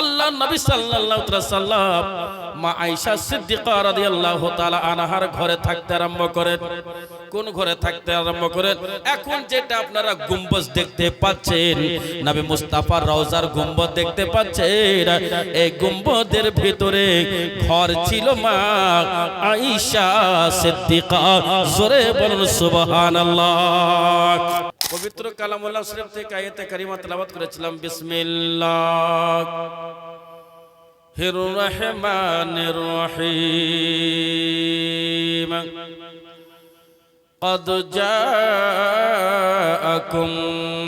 আল্লাহ নবী সাল্লাল্লাহু আলাইহি সাল্লাম মা আয়েশা সিদ্দিকা রাদিয়াল্লাহু তাআলা আনহার ঘরে থাকতে আরম্ভ করেন। কোন ঘরে থাকতে আরম্ভ করেন? এখন যেটা আপনারা গম্বুজ দেখতে পাচ্ছেন, নবী মুস্তাফার রওজার গম্বুজ দেখতে পাচ্ছেন, এই গম্বুজের ভিতরে ঘর ছিল মা আয়েশা সিদ্দিকা। জোরে বলুন সুবহানাল্লাহ। পবিত্র কালামুল্লাহ শরীফ থেকে আয়াতে কারিমা তেলাওয়াত করেছিলাম। বিসমিল্লাহির রহমানির রহিম। قد جاءكم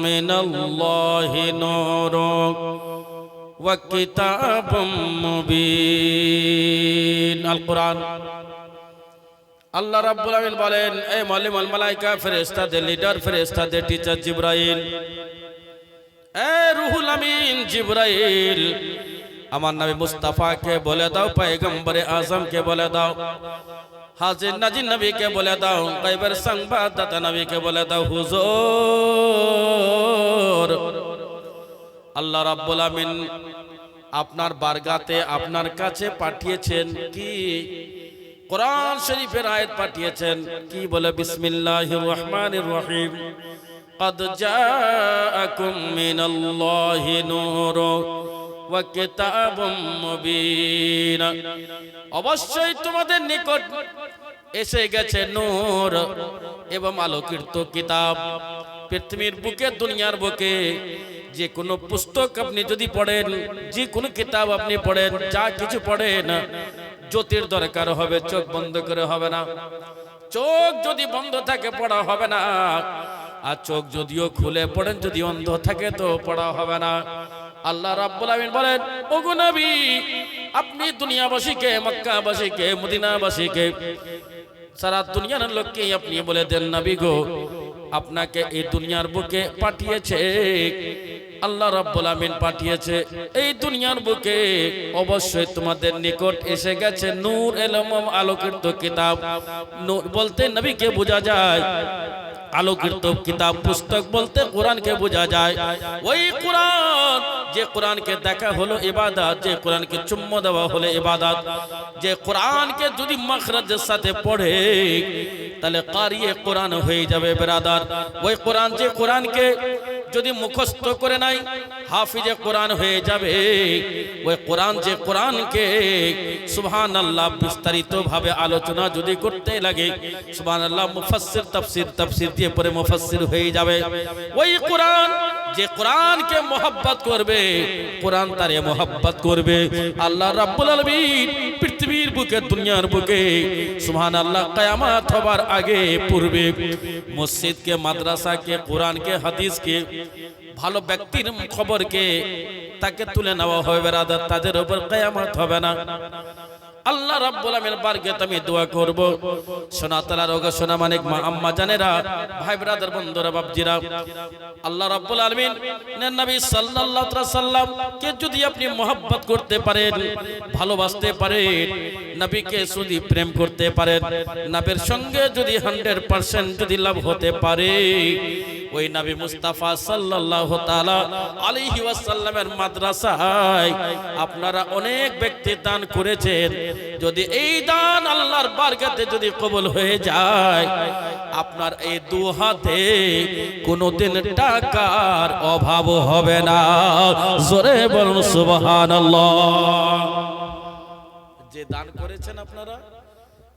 من الله نور وكتاب مبين। القرآن। আল্লাহ রাব্বুল আলামিন বলেন, এই মুআল্লিমুল মালায়েকা ফেরেশতাদের লিডার, ফেরেশতাদের টিচার জিবরাইল, এই রুহুল আমিন জিবরাইল, আমার নবী মুস্তাফাকে বলে দাও, পয়গম্বরে আজমকে বলে দাও, হাজির নাজির নবীকে বলে দাও, গায়বের সংবাদদাতা নবীকে বলে দাও, হুজুর আল্লাহ রাব্বুল আমিন আপনার বারগাতে আপনার কাছে পাঠিয়েছেন কি? কোরআন শরীফের আয়াত পাঠিয়েছেন। কি বলে? বিসমিল্লাহির রহমানির রহিম। قد جاءكم من الله نور وكتاب مبين। অবশ্যই তোমাদের নিকট এসে গেছে নূর এবং আলোকিত কিতাব। পৃথিবীর বুকে, দুনিয়ার বুকে যে কোনো পুস্তক আপনি যদি পড়েন, যে কোনো কিতাব আপনি পড়েন, যা কিছু পড়েন, জ্যোতির দরকার হবে, চোখ বন্ধ করে হবে না। চোখ যদি বন্ধ থাকে পড়া হবে না, আর চোখ যদিও খুলে পড়েন, যদি অন্ধ থাকে তো পড়া হবে না। আল্লাহ রাব্বুল আমিন বলেন, ওগো নবী, আপনি দুনিয়াবাসীকে, মক্কাবাসীকে, মদিনাবাসীকে, সারা দুনিয়ার লোককে আপনি বলে দেন, নবী গো, আপনাকে এই দুনিয়ার বুকে পাঠিয়েছে আল্লাহ রাব্বুল আমিন, পাঠিয়েছে এই দুনিয়ার বুকে। অবশ্যই তোমাদের নিকট এসে গেছে নূর, এলম, আলোকিত কিতাব। নূর বলতে নবীকে বোঝা যায়, আলোকিত কিতাব পুস্তক বলতে কোরআনকে বোঝা যায়। ওই কোরআন, যে কোরআনকে দেখা হলো ইবাদত, যে কোরআনকে চুম্মা দেওয়া হলো ইবাদত, যে কোরআনকে যদি মাখরাজের সাথে পড়ে তাহলে কারিয়ে কোরআন হয়ে যাবে বেরাদার। ওই কোরআন, যে কোরআনকে যদি মুখস্থ করে নাই, হাফিজে কোরআন হয়ে যাবে। ওই কোরআন, যে কোরআনকে সুবহানাল্লাহ বিস্তারিত ভাবে আলোচনা যদি করতে লাগে, সুবহানাল্লাহ, মুফাসসির তাফসীর দিয়ে পরে মুফাসসির হয়ে যাবে। ওই কোরআন, যে কোরআনকে মোহাব্বত করবে, কোরআন তারে মোহাব্বত করবে। আল্লাহ রাব্বুল আলামিন পৃথিবীর বুকে, দুনিয়ার বুকে সুবহানাল্লাহ কিয়ামত হবার আগে পূর্বে মসজিদকে, মাদ্রাসাকে, কোরআনকে, হাদিসকে, ভালো ব্যক্তির খবরকে তাকে তুলে নেওয়া হবে বেরাদার, তাদের উপর কিয়ামত হবে না। আল্লাহ রাব্বুল আমিনের বারগাতে আমি দোয়া করব, সোনা তালার ওগো সোনা মানিক মা আম্মা জানেরা, ভাই ব্রাদার, বন্ধুরা, বাপজিরা, আল্লাহ রাব্বুল আলামিন নবী সাল্লাল্লাহু আলাইহি সাল্লাম কে যদি আপনি মোহাব্বত করতে পারেন, ভালোবাসতে পারেন, নবীকে যদি প্রেম করতে পারেন, নবীর সঙ্গে যদি 100% যদি লাভ হতে পারে, ওই নবী মুস্তাফা সাল্লাল্লাহু তাআলা আলাইহি ওয়াসাল্লামের মাদ্রাসায় আপনারা অনেক ব্যক্তি দান করেছেন। যদি এই দান আল্লাহর বারগাতে যদি কবুল হয়ে যায়, আপনার এই দু হাতে কোনোদিন টাকার অভাব হবে না। জোরে বলুন সুবহানাল্লাহ। যে দান করেছেন আপনারা,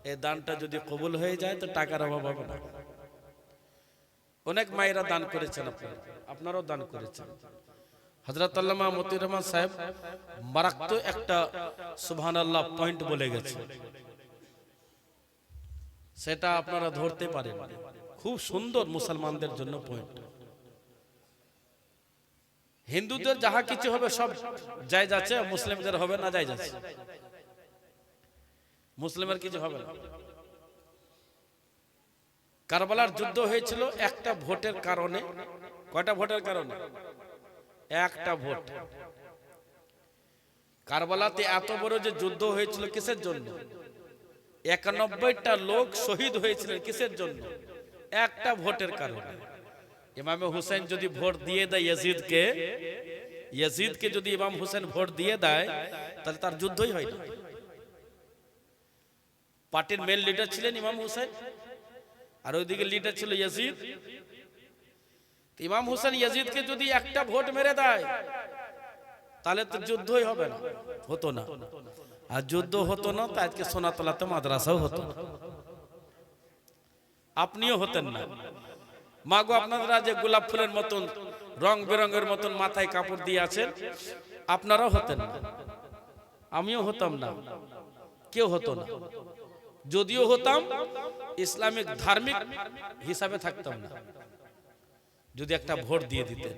এই দানটা যদি কবুল হয়ে যায় তো টাকার অভাব হবে না। অনেক মায়েরা দান করেছেন, আপনারাও দান করেছেন। হযরত আল্লামা মতিউর রহমান সাহেব মারাত্মক একটা সুবহানাল্লাহ পয়েন্ট বলে গেছে, সেটা আপনারা ধরতে পারেন। খুব সুন্দর মুসলমানদের জন্য পয়েন্ট। হিন্দুদের যাহা কিছু হবে সব জায়েজ আছে, মুসলিমদের হবে না জায়েজ আছে। মুসলিমের কিছু হবে না। কারবালার যুদ্ধ হয়েছিল একটা ভোটের কারণে। কয়টা ভোটের কারণে? একটা ভোট। কারবালাতে এত বড় যে যুদ্ধ হয়েছিল কিসের জন্য? 91টা লোক শহীদ হয়েছিলেন কিসের জন্য? একটা ভোটের কারণে। ইমামে হুসাইন যদি ভোট দিয়ে দেয় ইয়াজিদকে, ইয়াজিদকে যদি ইমাম হোসেন ভোট দিয়ে দেয় তাহলে তার যুদ্ধই হয় না। পার্টির মেন লিডার ছিলেন ইমাম হোসেন, আর ওইদিকে লিডার ছিল ইয়াজিদ। ইমাম হোসেন ইয়াজিদকে যদি একটা ভোট মেরে দেয় তাহলে তো যুদ্ধই হবে না, হতো না। আর যুদ্ধ হতো না তা আজকে সোনাতলাতে মাদ্রাসাও হতো না, আপনিও হতেন না। মাগো আপনারা যে গোলাপ ফুলের মতন রং বেরঙের মতন মাথায় কাপড় দিয়ে আছেন, আপনারাও হতেন না, আমিও হতাম না, কেউ হতো না। যদিও হতাম ইসলামিক ধার্মিক হিসাবে থাকতাম না যদি একটা ভোট দিয়ে দিতেন।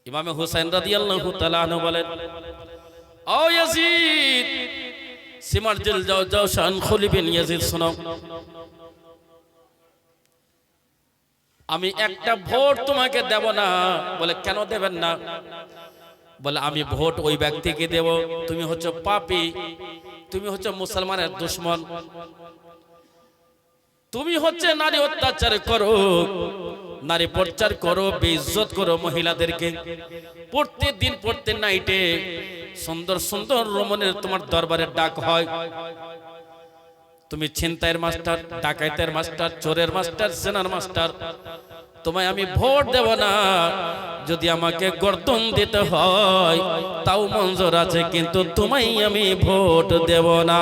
ইমামে হুসাইন রাদিয়াল্লাহু তাআলা আনহু বলেন, ও ইয়াজিদ সিমার দিল যাও যাও শান খলি বিন ইয়াজিদ, শোনো আমি একটা ভোট তোমাকে দেব না। বলে কেন দেবেন না? বলে আমি ভোট ওই ব্যক্তিকে দেব, তুমি হচ্ছে পাপী, তুমি হচ্ছে মুসলমানের দুশমন, তুমি হচ্ছে নারী অত্যাচার করো, নারী প্রচার করো, বেইজ্জত করো মহিলাদেরকে। প্রত্যেকদিন প্রত্যেক নাইটে সুন্দর সুন্দর রমণের তোমার দরবারে ডাক হয়, তুমি ছিনতাইয়ের মাস্টার, ডাকাইতের মাস্টার, চোরের মাস্টার, সেনার মাস্টার, তোমায় আমি ভোট দেব না। যদি আমাকে গর্দন দিতে হয় তাও মঞ্জুর আছে, কিন্তু তোমায় আমি ভোট দেব না।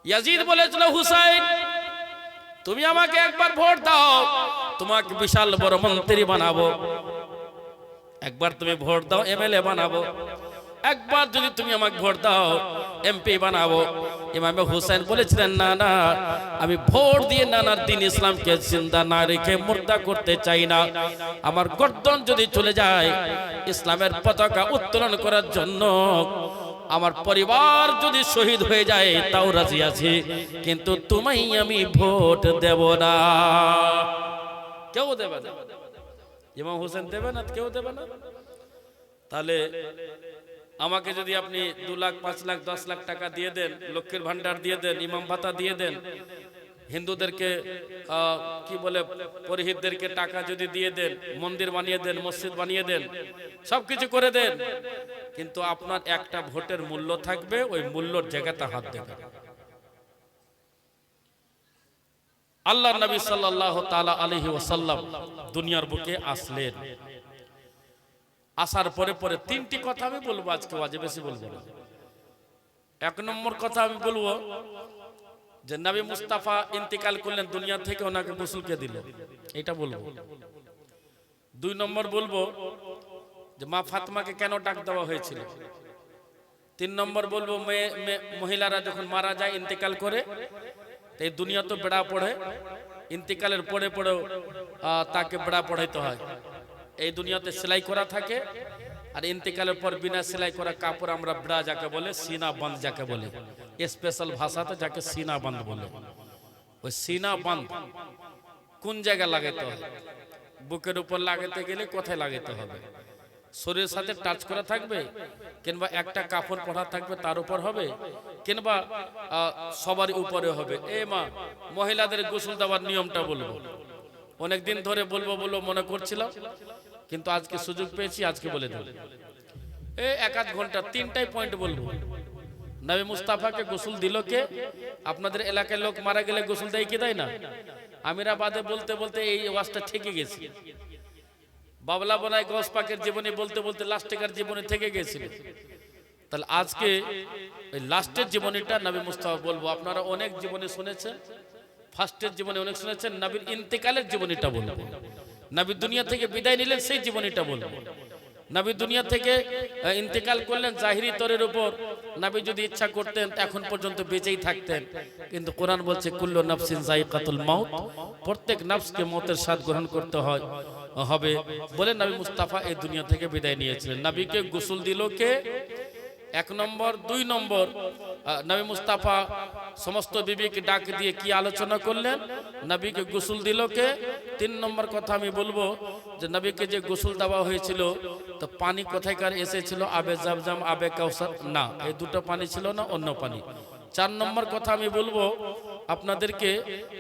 ইয়াজিদ বলেছিল, হুসাইন তুমি আমাকে একবার ভোট দাও, তোমাকে বিশাল বড় মন্ত্রী বানাবো। একবার তুমি ভোট দাও, এমএলএ বানাবো। একবার যদি তুমি আমাকে ভোট দাও, এমপি বানাবো। ইমামে হুসাইন বলেছিলেন, না না, আমি ভোট দিয়ে নানার দিন ইসলামকে জিন্দা না রেখে মুর্দা করতে চাই না। আমার গর্দন যদি চলে যায় ইসলামের পতাকা উত্তোলন করার জন্য, আমার পরিবার যদি শহীদ হয়ে যায় তাও রাজি আছি, কিন্তু তোমায় আমি ভোট দেব না। কেউ দেবে না, ইমাম হোসেন দেবে না, কেউ দেবে না। তাহলে আমাকে যদি আপনি 2 লাখ 5 লাখ 10 লাখ টাকা দিয়ে দেন, লক্ষ্মীর ভান্ডার দিয়ে দেন, ইমাম ভাতা দিয়ে দেন, হিন্দুদেরকে কি বলে পুরোহিতদেরকে টাকা যদি দিয়ে দেন, মন্দির বানিয়ে দেন, মসজিদ বানিয়ে দেন, সবকিছু করে দেন, কিন্তু আপনার একটা ভোটের মূল্য থাকবে, ওই মূল্যর জায়গাতে হাত দেবেন। আল্লাহর নবী সাল্লাল্লাহু তাআলা আলাইহি ওয়াসাল্লাম দুনিয়ার বুকে আসলেন। আসার পরে পরে 3টি কথা আমি বলবো আজকে, আজ বেশি বলবো না। 1 নম্বর কথা আমি বলবো যে নবী মুস্তাফা ইন্তেকাল করলেন দুনিয়া থেকে, ওনাকে গোসল কে দিল, এটা বলবো। 2 নম্বর বলবো যে মা ফাতেমাকে কেন ডাক দেওয়া হয়েছিল। 3 নম্বর বলবো মহিলারা যখন মারা যায় ইন্তেকাল করে, এই দুনিয়া তো বেড়া পড়ে, ইন্তেকালের পরে পরেও তাকে বেড়া পড়াইতে হয়। এই দুনিয়াতে সেলাই করা থাকে, আর ইন্তেকালের পর বিনা সেলাই করা কাপড় আমরা বেড়া যাকে বলে, সিনা বাঁধ যাকে বলে, স্পেশাল ভাষাতে যাকে সিনা বাঁধ বলে। ওই সিনা বাঁধ কোন জায়গায় লাগাইতে হয়? বুকের উপর লাগাতে গেলে কোথায় লাগাইতে হবে? শরীরের সাথে টাচ করা থাকবে, কিংবা একটা কাপড় পরা থাকবে তার উপর হবে, কিংবা সবার উপরে হবে। মা মহিলাদের গোসল দেওয়ার নিয়মটা বলবো, অনেকদিন ধরে বলবো বলবো মনে করছিলাম, কিন্তু আজকে সুযোগ পেয়েছি, আজকে বলে দেব। 1-8 ঘন্টা 3টাই পয়েন্ট বলবো। নবী মুস্তাফাকে গোসল দিল কে? আপনাদের এলাকার লোক মারা গেলে গোসল দেয় কি দেয় না? আমিরা বাদে বলতে বলতে এই ওয়াজটা থেকে গেছি। বাবলা বনায় গস পাকের জীবনী বলতে বলতে লাস্টেকার জীবনী থেকে গেছিল। তাহলে আজকে ওই লাস্টের জীবনীটা নবী মুস্তাফা বলবো। আপনারা অনেক জীবনী শুনেছেন, ফার্স্টের জীবনী অনেক শুনেছেন, নবীর ইন্তেকালের জীবনীটা বলবো। নবী দুনিয়া থেকে বিদায় নিলেন সেই জীবনীটা বলবো। নবী দুনিয়া থেকে ইন্তেকাল করলেন জাহিরি তরের উপর। নবী যদি ইচ্ছা করতেন এখন পর্যন্ত বেঁচেই থাকতেন, কিন্তু কোরআন বলছে কুল্লু নাফসিন যায়কাতুল মাউত, প্রত্যেক নফসকে মওতের স্বাদ গ্রহণ করতে হবে বলে নবী মুস্তাফা এই দুনিয়া থেকে বিদায় নিয়েছিলেন। নবীকে গোসল দিল কে? 1 নম্বর। 2 নম্বর, নবী মুস্তাফা সমস্ত বিবিকে ডাক দিয়ে কি আলোচনা করলেন? নবীকে গোসল দিল কে? 3 নম্বর কথা আমি বলবো যে নবীকে যে গোসল দেওয়া হয়েছিল তো পানি কোথায়কার এসেছিল? আবে জামজাম, আবে কাউসার? না, এই 2টো পানি ছিল না, অন্য পানি। 4 নম্বর কথা আমি বলবো আপনাদেরকে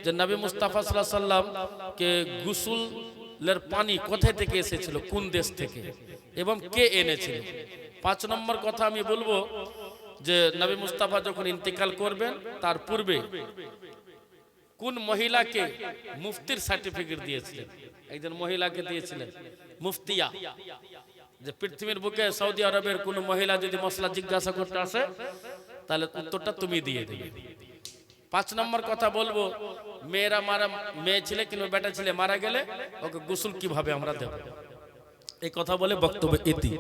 যে নবী মুস্তাফা সাল্লাল্লাহু আলাইহি সাল্লাম কে গোসল পানি কোথায় থেকে এসেছিল, কোন দেশ থেকে এবং কে এনেছিল। 5 নম্বর কথা আমি বলবো যে নবী মুস্তাফা যখন ইন্তেকাল করবেন তার পূর্বে কোন মহিলাকে মুফতির সার্টিফিকেট দিয়েছিলেন। একজন মহিলাকে দিয়েছিলেন মুফতিয়া, যে পৃথিবীর বুকে সৌদি আরবের কোন মহিলা যদি মশলা জিজ্ঞাসা করতে আসে তাহলে উত্তরটা তুমি দিয়ে দেবে। 5 নম্বর কথা বলবো, মেয়ে ছেলে কিংবা বেটা ছেলে মারা গেলে ওকে গোসল কিভাবে আমরা দেব, এই কথা বলে বক্তব্য ইতি।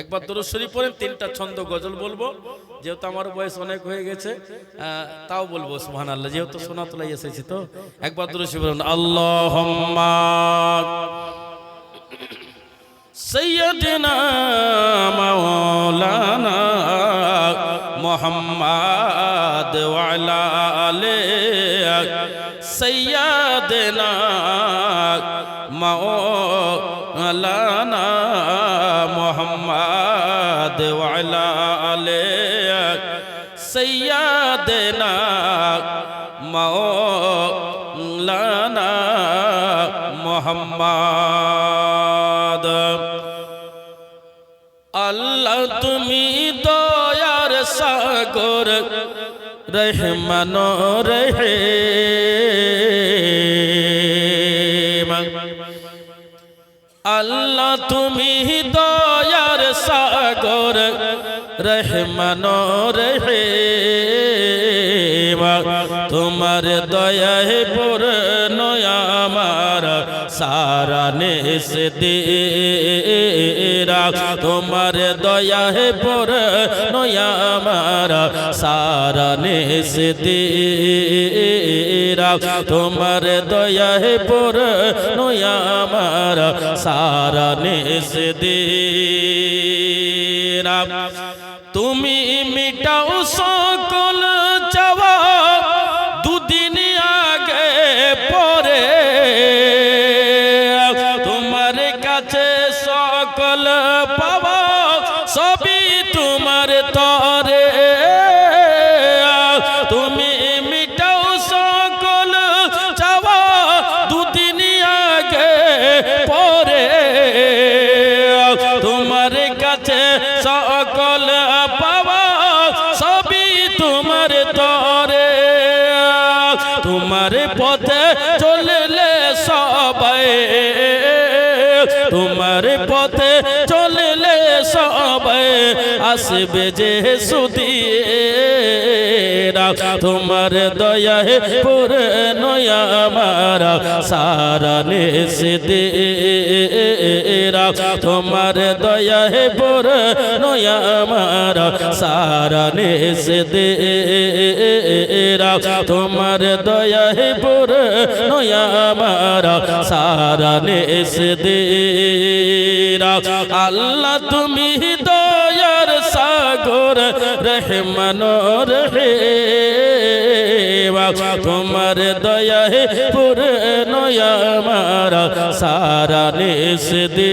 একবার দরুদ শরীফ পড়েন, 3টা ছন্দ গজল বলবো, যেহেতু আমার বয়স অনেক হয়ে গেছে তাও বলবো সুবহানাল্লাহ, যেহেতু সোনাতলায় এসেছি। তো একবার দরুদ শরীফ পড়ুন। আল্লাহুম্মা সাইয়্যিদিনা মাওলানা মুহাম্মদ ওয়া আলা আলি সাইয়্যিদিনা মাওলানা মুহাম্মদ ওয়া আলা আলি সাইয়্যিদিনা মাওলানা মুহাম্মদ। আল্লাহ তুমি দয়ার সাগর রহমান রহিম, আল্লাহ তুমি দয়ার সাগর রহমান রহিম, তোমার দয়ায় পূর্ণ আমার সারা নিসদিরা, তোমার দয়ায় পূর্ণ আমার সারা নিসদিরা, তোমার দয়ায় পূর্ণ আমার সারা নিসদিরা। তুমি মিটাও সকল চাওয়া দুদিন আগে পরে, তোমার কাছে সকল পাওয়া সবই তোমার তরে। তুমি মিটাও সকল চাওয়া দুদিন আগে পরে, তোমার কাছে সকল পাওয়া সবই তোমার তরে। তোমার পথে চললে সবাই, তোমার পথে চললে সবাই আসবে যে সুদিরা, তোমার দয়ায় পূর্ণ আমার সারা নিসদিরা, তোমার দয়ায় পূর্ণ আমার সারা নিসদিরা, তোমার দয়ায় পূর্ণ আমার সারা নিসদিরা। আল্লাহ তুমি দয়ার সাগর রহমান রহিম, তোমার দয়ায় পূর্ণ আমার সারা নিসদিরা।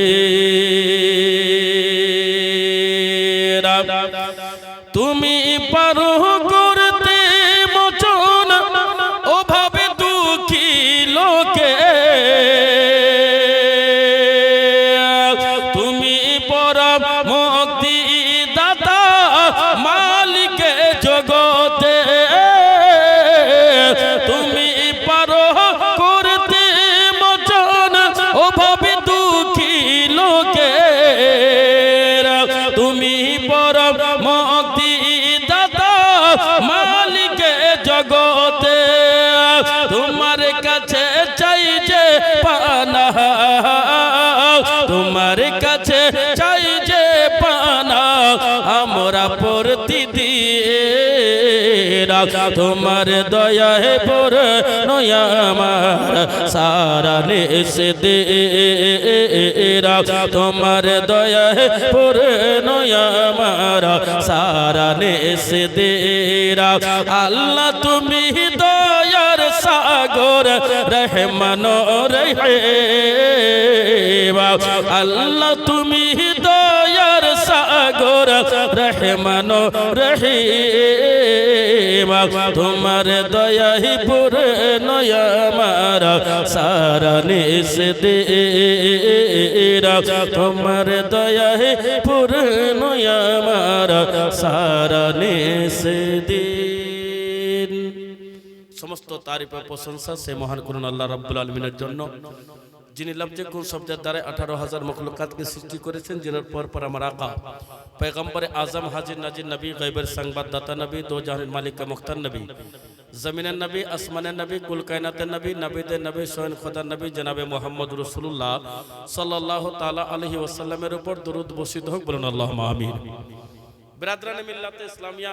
তুমি পারো করতে মোচন ওভাবে দুঃখী লোকে, তুমি পরম মুক্তি দাতা মালিক জগতে, তুমি পারো করতে মোচন ওভাবে দুঃখী লোকে, তুমি পরম মুক্তি দাতা মালিক জগতে। তোমার কাছে চাই যে পানা, তোমার কাছে চাই যে পানা আমরা প্রতিদিন, তোমার দয়ায় পূর্ণ আমার সারা নিসদিরা, তোমার দয়ায় পূর্ণ আমার সারা নিসদিরা। আল্লাহ তুমি দয়ার সাগর রহমান রহিম, আল্লাহ তুমি দয়ার সাগর রহমান রহিম তোমার দয়াহি পূর্ণ আমার সারা নিষেধের তোমার দয়াহি পূর্ণ আমার সারা নিষেধের। সমস্ত তারিফ ও প্রশংসা সে মহান করুন আল্লাহ রাব্বুল আলামিনের জন্য, যিনি লফজে কুন শব্দের দ্বারা 18,000 মখলুকাতকে সৃষ্টি করেছেন, যিনার পর আমার আকা पैगंबर आजम हाजिर नाजिर नबी गैबर संवाददाता नबी दो जहान मालिक का मुख्तार नबी ज़मीन नबी आसमान नबी कुल कायनात नबी नबी दे नबी सोहन खुदा नबी जनाब मोहम्मद रसूलुल्लाह सल्लल्लाहु ताला अलैहि वसल्लमेर ऊपर दरूद बर्षित होक, बोलुन अल्लाहुम्मा आमीन। बिरादराने मिल्लत इस्लामिया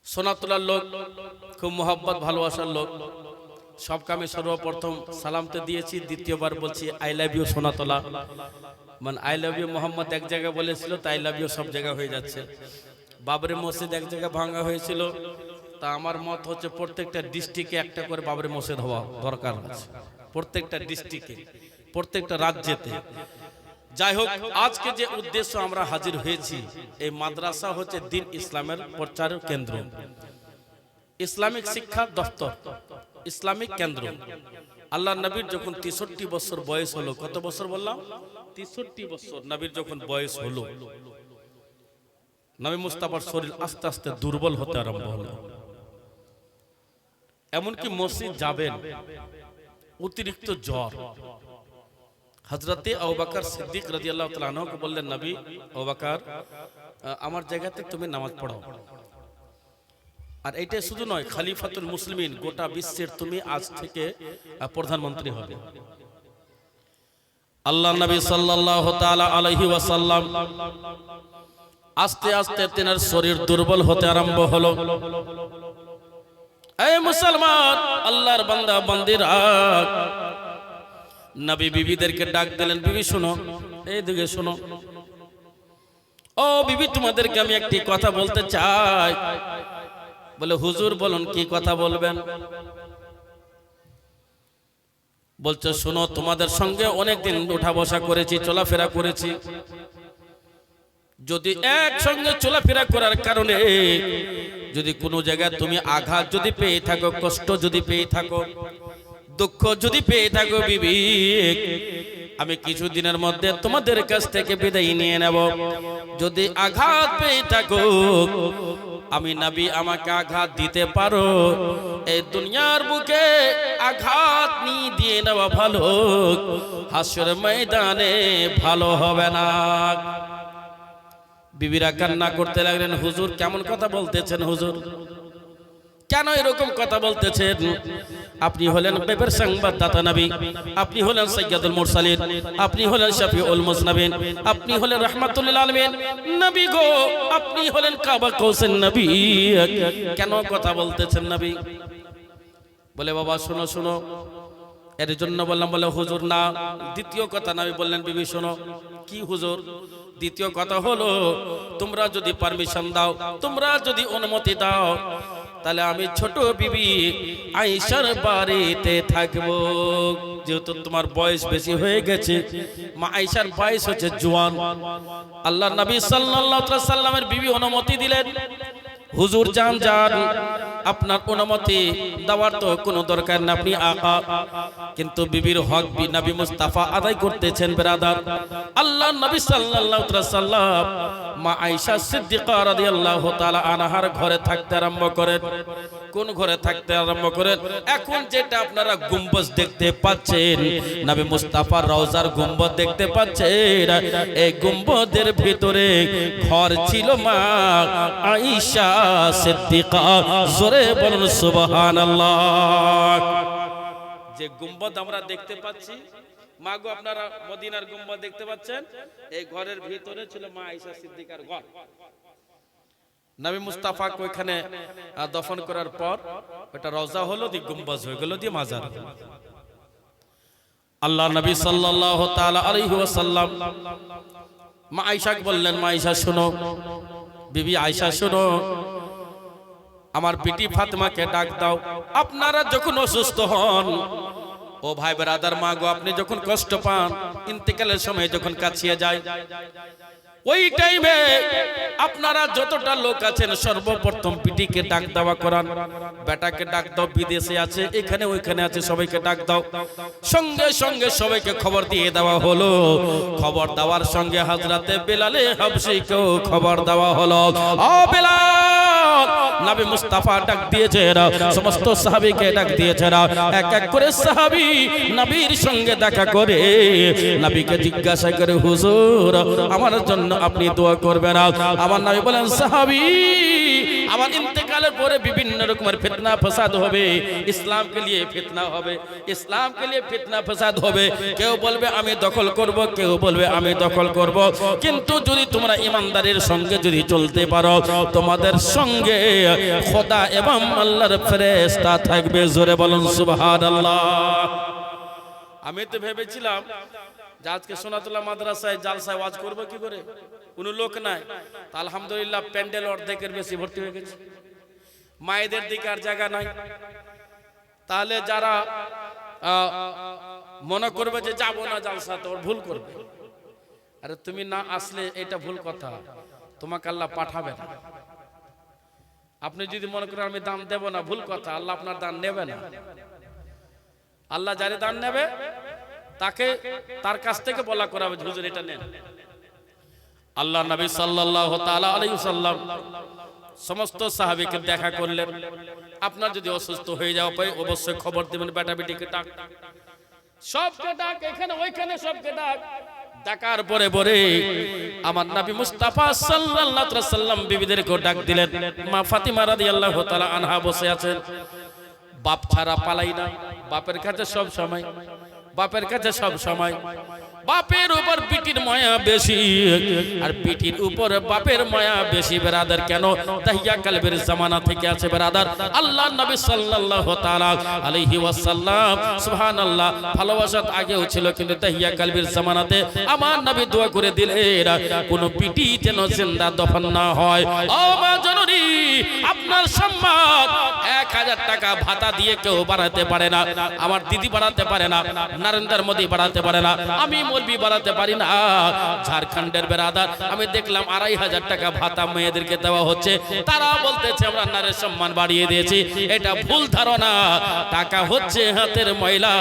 सोनातुलार लोक, खूब मोहब्बत भालोबासार लोक, सब कामे सर्वप्रथम सालामते दिएছি, দ্বিতীয়বার বলছি আই লাভ ইউ সোনাতলা। মানে আই লাভ ইউ মোহাম্মদ এক জায়গায় বলেছিল, তাই আই লাভ ইউ সব জায়গায় হয়ে যাচ্ছে। বাবরি মসজিদ এক জায়গায় ভাঙা হয়েছিল, তা আমার মত হচ্ছে প্রত্যেকটা ডিস্ট্রিক্টে একটা করে বাবরি মসজিদ হওয়া দরকার আছে, প্রত্যেকটা ডিস্ট্রিক্টে, প্রত্যেকটা রাজ্যেতে। যাই হোক, আজকে যে উদ্দেশ্য আমরা হাজির হয়েছি, এই মাদ্রাসা হচ্ছে দ্বীন ইসলামের প্রচারের কেন্দ্র, ইসলামিক শিক্ষা দপ্তর, ইসলামিক কেন্দ্র। আল্লাহ নবীর যখন 63 বছর বয়স হলো, কত বছর বললাম? 63 বছর নবীর যখন বয়স হলো, নবী মুস্তাফার শরীর আস্তে আস্তে দুর্বল হতে আরম্ভ হলো। এমনকি মসজিদ যাবেন অতিরিক্ত জ্বর। হযরতে আবু বকর সিদ্দিক রাদিয়াল্লাহু তাআলা আনহুকে বললেন, নবী আবু বকর, আমার জায়গাতে তুমি নামাজ পড়াও। আর এইটা শুধু নয়, খলিফাতুল মুসলিমিন, গোটা বিশ্বের তুমি আজ থেকে প্রধানমন্ত্রী হবে। আল্লাহ নবী সাল্লাল্লাহু তাআলা আলাইহি ওয়াসাল্লাম আস্তে আস্তে তেনার শরীর দুর্বল হতে আরম্ভ হলো। এই মুসলমান, আল্লাহর বান্দা বান্দিরা, নবী বিবিদেরকে ডাক দিলেন, বিবি শোনো, এইদিকে শোনো। ও বিবি, তোমাদেরকে আমি একটি কথা বলতে চাই। বলে, হুজুর বলুন, কি কথা বলবেন? বলছে, শোনো, তোমাদের সঙ্গে অনেকদিন উঠা বসা করেছি, চলাফেরা করেছি। যদি একসঙ্গে চলাফেরা করার কারণে যদি কোনো জায়গায় তুমি আঘাত যদি পেয়ে থাকো, কষ্ট যদি পেয়ে থাকো, দুঃখ যদি পেয়ে থাকো, বিবি, আমি কিছুদিনের মধ্যে তোমাদের কাছ থেকে বিদায় নিয়ে নেব। যদি আঘাত পেয়ে থাকো, আমি নবী আমাকে আঘাত দিতে পারো, এই দুনিয়ার বুকে আঘাত নিয়ে দিয়ে নেওয়া ভালো, হাসরের ময়দানে ভালো হবে না। বিবিরা কান্না করতে লাগলেন, হুজুর কেমন কথা বলতেছেন? হুজুর কেন এরকম কথা বলতেছেন? আপনি হলেন গায়বের সংবাদদাতা নবী, আপনি হলেন সাইয়্যিদুল মুরসালিন, আপনি হলেন শফিউল মুজনাবিন, আপনি হলেন রাহমাতুল লিল আলামিন নবী গো, আপনি হলেন কাবা কৌসের নবী, কেন কথা বলতেছেন নবী? বলে, বাবা শোনো শোনো, এর জন্য বললাম। বলে, হুজুর না, দ্বিতীয় কথা নবী বললেন, বিবি শোনো। কি হুজুর? দ্বিতীয় কথা হলো, তোমরা যদি পারমিশন দাও, তোমরা যদি অনুমতি দাও, তাহলে আমি ছোট বিবি আয়েশার বাড়িতে থাকবো। যেহেতু তোমার বয়স বেশি হয়ে গেছে, মা আয়েশার বয়স হচ্ছে জওয়ান। আল্লাহর নবী সাল্লাল্লাহু আলাইহি সাল্লামের বিবি অনুমতি দিলেন, হুজুর যান যান, আপনার অনুমতি দেওয়ার তো কোনো দরকার না, আপনি আকা। কিন্তু বিবির হক নবী মুস্তাফা আদায় করতেছেন। ব্রাদার, আল্লাহ নবী সাল্লাল্লাহু আলাইহি সাল্লাম মা আয়েশা সিদ্দিকা রাদিয়াল্লাহু তাআলা আনহার ঘরে থাকতে আরম্ভ করেন। কোন ঘরে থাকতে আরম্ভ করেন? এখন যেটা আপনারা গুম্বজ দেখতে পাচ্ছেন, নবী মুস্তাফার রওজার গুম্বজ দেখতে পাচ্ছেন, এই গুম্বদের ভিতরে ঘর ছিল মা আয়েশা সিদ্দিকা। জোরে বলুন সুবহানাল্লাহ। যে গুম্বদ আমরা দেখতে পাচ্ছি, মাগো আপনারা মদিনার গুম্বদ দেখতে পাচ্ছেন, এই ঘরের ভিতরে ছিল মা আয়েশা সিদ্দিকার ঘর। নবী মুস্তাফাকে ওইখানে দফন করার পর এটা রওজা হলো, দিয়ে গুম্বজ হয়ে গেল, দিয়ে মাজার। আল্লাহ নবী সাল্লাল্লাহু তাআলা আলাইহি ওয়াসাল্লাম মা আয়েশাকে বললেন, মা আয়েশা শোনো, বিবি আয়েশা শোনো, আমার বিটি ফাতেমাকে ডাক দাও। আপনারা যখন অসুস্থ হন, ও ভাই ব্রাদার মা গো, আপনি যখন কষ্ট পান, ইন্তেকালের সময় যখন কাছিয়ে যায়, ওই টাইমে আপনারা যতটা লোক আছেন সর্বপ্রথম পিটিকে ডাক দেওয়া করান, বেটাকে ডাক দাও, বিদেশে আছে, এখানে ওইখানে আছে, সবাইকে ডাক দাও। সঙ্গে সঙ্গে সবাইকে খবর দিয়ে দেওয়া হলো। খবর দেওয়ার সঙ্গে হযরতে বেলালে হাবশীকেও খবর দেওয়া হলো। ও বেলাল, নবী মুস্তাফা ডাক দিয়েছেন, সমস্ত সাহাবীকে ডাক দিয়েছেন। এক এক করে সাহাবী নবীর সঙ্গে দেখা করে নবীকে জিজ্ঞাসা করে, হুজুর আমার জন্য আপনি দোয়া করবেন। আমার নবী বলেন, সাহাবী আমার ইন্তেকালের পরে বিভিন্ন রকমের ফিতনা ফাসাদ হবে, ইসলামকে নিয়ে ফিতনা হবে, ইসলামকে নিয়ে ফিতনা ফাসাদ হবে। কেউ বলবে আমি দখল করব, কেউ বলবে আমি দখল করব, কিন্তু যদি তোমরা ইমানদারির সঙ্গে যদি চলতে পারো, তোমাদের সঙ্গে খোদা এবং আল্লাহর ফেরেশতা থাকবে। জোরে বলুন সুবহানাল্লাহ। আমি তো ভেবেছিলাম যে আজকে সোনাতুল্লাহ মাদ্রাসায় জালসায় ওয়াজ করব কি করে, কোনো লোক নাই। তা আলহামদুলিল্লাহ প্যান্ডেল অর্ধেকের বেশি ভর্তি হয়ে গেছে, মায়েদের দিকে আর জায়গা নাই। তাহলে যারা মনে করবে যে যাবো না জালসা, তো ভুল করবে। আরে তুমি না আসলে এটা ভুল কথা, তোমাকে আল্লাহ পাঠাবে না। আপনি যদি মনে করেন আমি দান দেব না, ভুল কথা, আল্লাহ আপনার দান নেবে না। আল্লাহ যারে দান নেবে তাকে তার কাছ থেকে বলা করাবে, হুজুর এটা নেন। আল্লাহ নবী সাল্লাল্লাহু তাআলা আলাইহি ওয়াসাল্লাম সমস্ত সাহাবীকে দেখা করলেন। আপনার যদি অসুস্থ হয়ে যাও পাই অবশ্যই খবর দিবেন, বেটা বেটিকে ডাক, সবকে ডাক, এখানে ওইখানে সবকে ডাক। ডাকার পরে পরে আমার নবী মুস্তাফা সাল্লাল্লাহু আলাইহি ওয়াসাল্লাম বিবিদেরকে ডাক দিলেন। মা ফাতিমা রাদিয়াল্লাহু তাআলা আনহা বসে আছেন। বাপ ছাড়া পালাই না, বাপের কাছে সব সময়, বাপের কাছে সব সময়। বাপের উপর বিটির মায়া বেশি, আর বিটির উপর বাপের মায়া বেশি বেরাদার। কেন? তাহিয়া কালবের জামানা থেকে আছে বেরাদার। আল্লাহ নবী সাল্লাল্লাহু তাআলা আলাইহি ওয়াসাল্লাম সুবহানাল্লাহ, ভালোবাসা আগেও ছিল, কিন্তু তাহিয়া কালবের জামানাতে আমার নবী দোয়া করে দিলেন কোন বিটি যেন জিন্দা দফন না হয়। ও মা জননী, আপনার সম্মান 1000 টাকা ভাতা দিয়ে কেউ বাড়াতে পারে না। আমার দিদি বাড়াতে পারে না, নরেন্দ্র মোদী বাড়াতে পারে না, আমি মৌলবি বাড়াতে পারি না। ঝাড়খণ্ডের বেরাদার আমি দেখলাম 2500 টাকা ভাতা মেয়েদেরকে দেওয়া হচ্ছে। তারা বলতেছে আমরা নারীর সম্মান বাড়িয়ে দিয়েছি। এটা ভুল ধারণা। টাকা হচ্ছে হাতের ময়লা।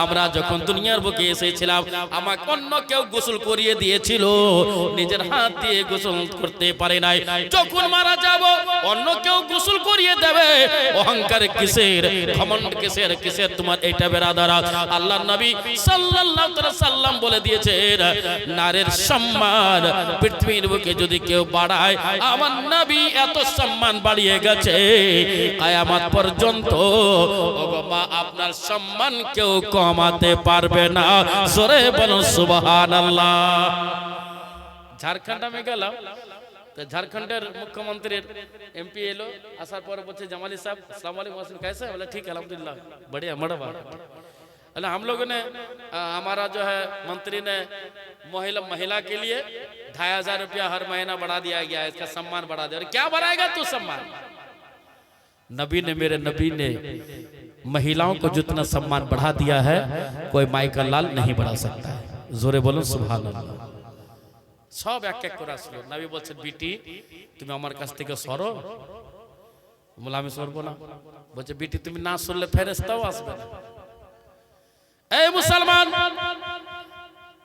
আমরা যখন দুনিয়ার বুকে এসেছিলাম আমাকে অন্য কেউ গোসল করিয়ে দিয়েছিল, নিজের হাত দিয়ে গোসল করতে পারে নাই। যখন মারা যাব অন্য কেউ গোসল করিয়ে দেবে। অহংকার কিসের, ঘমন্ড কিসের, কিসের তোমার এটা বেরাদার? আল্লাহ নবী সাল্লাল্লাহু আলাইহি ওয়াসাল্লাম বলে দিয়েছেন নারীর সম্মান পৃথিবীর বুকে যদি কেউ বাড়ায়, আমার নবী এত সম্মান বাড়িয়ে গেছে কিয়ামত পর্যন্ত। ওগো মা, আপনার সম্মান কেউ কমাতে পারবে না। জোরে বলুন সুবহানাল্লাহ। ঝাড়খণ্ড আমি গেলাম, झारखंडेर मुख्यमंत्री एमपी एलो आसार पर बच्चे जमाली साहब अस्सलाम वालेकुम, कैसे? बोले ठीक है अल्हम्दुलिल्लाह, बढ़िया मर्हबा। अल्लाह हम लोगों ने हमारा जो है मंत्री ने महिला के लिए 2500 रुपया हर महीना बढ़ा दिया गया है, इसका सम्मान बढ़ा दिया। क्या बढ़ाएगा तू सम्मान? नबी ने, मेरे नबी ने महिलाओं को जितना सम्मान बढ़ा दिया है कोई माई का लाल नहीं बढ़ा सकता है। जोरे बोलो सुभान अल्लाह। सब एक एक করে আসলো। নবী বলছেন বিটি তুমি আমার কাছ থেকে সরো। বলে আমি সরবো না। বলছে বিটি তুমি না সরলে ফেরেশতাও আসবে না। এই মুসলমান,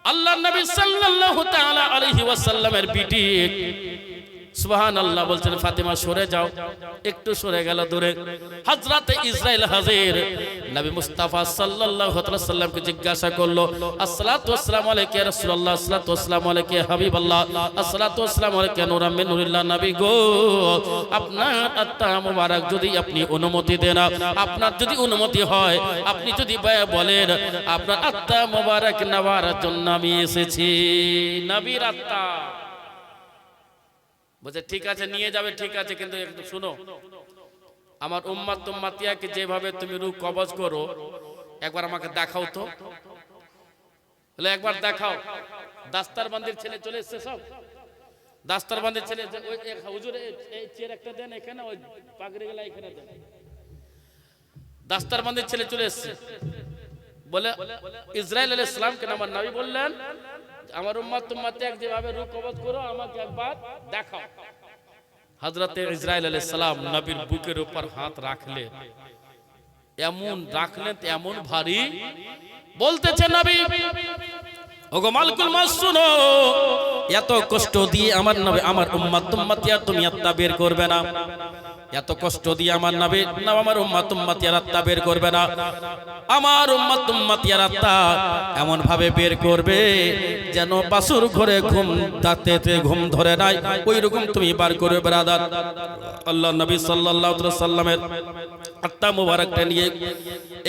আল্লাহর নবী সাল্লাল্লাহু তাআলা আলাইহি ওয়াসাল্লামের বিটি সুবহানাল্লাহ বলছেন ফাতিমা সরে যাও। একটু সরে গেল দূরে। হযরত ইসরাইল হাজির নবী মুস্তাফা সাল্লাল্লাহু আলাইহি ওয়াসাল্লামকে জিজ্ঞাসা করলো আসসালাতু ওয়াসসালামু আলাইকা ইয়া রাসূলুল্লাহ, আসসালাতু ওয়াসসালামু আলাইকা ইয়া হাবিবাল্লাহ, আসসালাতু ওয়াসসালামু আলাইকা নূরাম মিন নূরিল্লাহ। নবী গো, আপনার আত্মা মুবারক যদি আপনি অনুমতি দেন, আপনার যদি অনুমতি হয়, আপনি যদি বলেন আপনার আত্মা মুবারক নেওয়ার জন্য আমি এসেছি। নবীর আত্মা বলছে ঠিক আছে নিয়ে যাবে, ঠিক আছে, কিন্তু একটু শুনো, আমার উম্মত তুম্মাতিয়াকে যেভাবে তুমি রূহ কবজ করো একবার আমাকে দেখাও তো। বলে একবার দেখাও। দাস্তারবন্দির ছেলে চলে এসেছে, সব দাস্তারবন্দির ছেলে, ওই এক হুজুর এই চেয়ার একটা দেন এখানে, ওই পাগড়ি গলা এখানে দেন। দাস্তারবন্দির ছেলে চলে এসেছে, বলে ইসরাইল আলাইহিস সালামকে আমার নবী বললেন আমার উম্মত তুম্মতে এক যেভাবে রূহ কবজ করো আমাকে একবার দেখাও। হযরতে ইসরাইল আলাইহিস সালাম নবীর বুকের উপর হাত রাখলেন, এমন রাখলেন এমন ভারী, বলতেছে নবী ওগো মালিকুল মাউত শুনো, এত কষ্ট দিয়ে আমার নবী আমার উম্মত উম্মতিয়া তুমি আত্মা বের করবে না, এত কষ্ট দিয়ে আমার নবী আমার উম্মত উম্মতিয়ার আত্মা বের করবে না, আমার উম্মত উম্মতিয়ার আত্মা এমন ভাবে বের করবে যেন বাসুর ঘরে ঘুম দাঁতে ঘুম ধরে নাই ওই রকম তুমি বার করবে ব্রাদার। আল্লাহ নবী সাল্লাল্লাহু আলাইহি সাল্লামের আত্মা মুবারকটা নিয়ে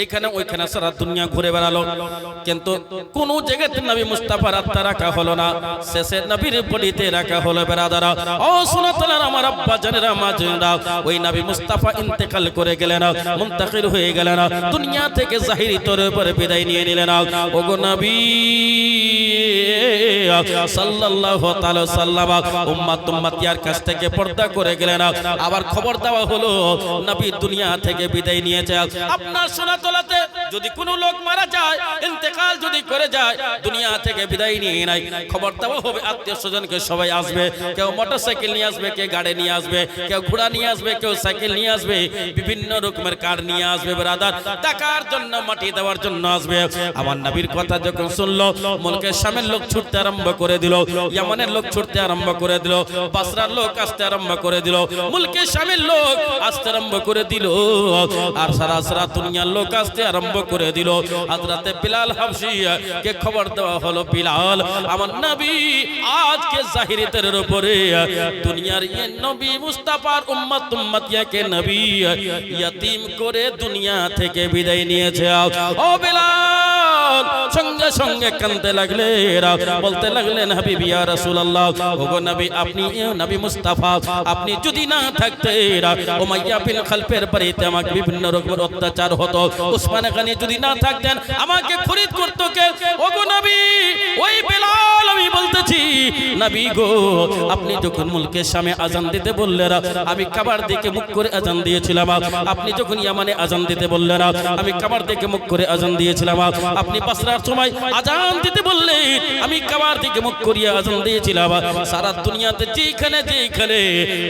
এখানে ওইখানে সারা দুনিয়া ঘুরে বেড়ালো, কিন্তু কোন জায়গাতে নবী মুস্তাফার আত্মা রাখা হলো না, শেষে নবীর বডিতে রাখা হলো বেরাদারা। ও সুন্নাতুল্লাহ আমার আব্বা জানেরা মা জানেরা, ওই নবী মুস্তাফা ইন্তেকাল করে গেলেন, মুনতাকিল হয়ে গেলেন, দুনিয়া থেকে জাহিরি তরে পরে বিদায় নিয়ে নিলেন। ওগো নবী সাল্লাল্লাহু তাআলা সাল্লাম উম্মত উম্মতিয়ার কাছ থেকে পর্দা করে গেলেন, আবার খবর দেওয়া হলো নবী দুনিয়া থেকে বিদায় নিয়েছে। আপনার সুন্নাতুল্লাহতে যদি কোনো লোক মারা যায়, ইন্তেকাল যদি করে যায়, দুনিয়া থেকে বিদায় নিয়ে নাই, খবর দেওয়া হবে আত্মীয় স্বজনকে সবাই আসবে, কেউ মোটরসাইকেল নিয়ে আসবে, কে গাড়ি নিয়ে আসবে, কেউ ঘোড়া নিয়ে আসবে, কেউ সাইকেল নিয়ে আসবে, বিভিন্ন রকমের কার নিয়ে আসবে ব্রাদার, টাকার জন্য মাটি দেওয়ার জন্য আসবে। আমার নবীর কথা যখন শুনলো মুলকের শামের লোক ছুটতে আরম্ভ করে দিল, ইয়ামানের লোক ছুটতে আরম্ভ করে দিল, বাসরার লোক আসতে আরম্ভ করে দিল, মুলকের শামের লোক আসতে আরম্ভ করে দিল, আর সারা সারা দুনিয়ার লোক আসতে আরম্ভ করে দিল। হযরতে বিলাল হাবশী কে খবর দেওয়া হলো, বিলাল আমার নবী আজকে জাহিরিতের উপরে দুনিয়ার এই নবী মুস্তাফার উম্মত উম্মতিয়াকে নবী ইয়াতিম করে দুনিয়া থেকে বিদায় নিয়েছে। ও বিলাল সঙ্গে সঙ্গে কাঁদতে লাগলেন, বলতে লাগলেন হাবিবি ইয়া রাসূলুল্লাহ, ওগো নবী আপনি নবী মুস্তাফা আপনি যদি না থাকতেন উমাইয়া বিন খালফের বাড়িতে আমাকে বিভিন্ন রকমের অত্যাচার হতো, উসমান গনি যদি না থাকতেন আমাকে খরিদ করত কে? ওগো নবী ওই বিলাল আমি বলতেছি নবী গো আপনি যখন মুলকের সামনে আজান দিতে বললেন আমি কাবার দিকে মুখ করে আজান দিয়েছিলাম, আপনি যখন ইয়ামানে আজান দিতে বললেন আমি কাবার দিকে মুখ করে আজান দিয়েছিলাম, আপনি বাসরার সময় আজান দিতে বললেন আমি কাবার দিকে মুখ করিয়া আজান দিয়েছিলাম, সারা দুনিয়াতে যেখানে যেখানে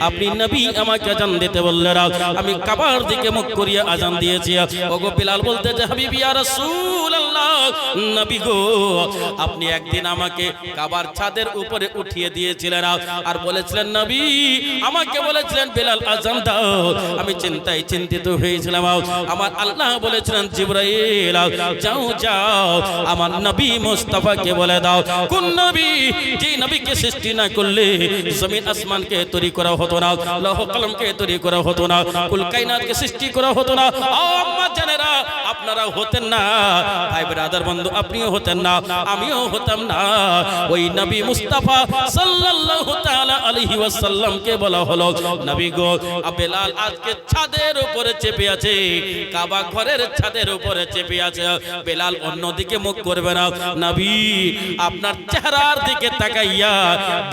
আপনি নবী আমাকে আজান দিতে বললেন আমি কাবার দিকে মুখ করিয়া আজান দিয়েছি। ওগো বিলাল বলতে যে হাবিবি ইয়া রাসূলুল্লাহ নবী গো আপনি একদিন আমাকে কাবার ছাদের উপরে উঠিয়ে দিয়েছিলেন আর বলেছিলেন নবী আমাকে বলেছিলেন বিলাল আজান দাও, আমি চিন্তায় চিন্তিত হয়েছিলাম, আমার আল্লাহ বলেছিলেন জিবরাইল যাও যাও আমার নবী মুস্তাফাকে বলে দাও কোন নবী যে নবীকে সৃষ্টি না করলে জমিন আসমানকে তৈরি করা হতো না, লৌহ কলমকে তৈরি করা হতো না, কুল কায়নাতকে সৃষ্টি করা হতো না। আম্মা জানেরা আপনারা হতেন না, ভাই ব্রাদার বন্ধু আপনিও হতেন না, আমিও হতাম না, ওই নবী মুস্তাফা সাল্লাল্লাহু তাআলা আলাইহি ওয়াসাল্লামকে বলা হলো নবী গো বিলাল আজকে ছাদের উপরে চেপে আছে, কাবা ঘরের ছাদের উপরে চেপে আছে, বিলাল অন্যদিকে মুখ করবে না, নবী আপনার চেহারার দিকে তাকাইয়া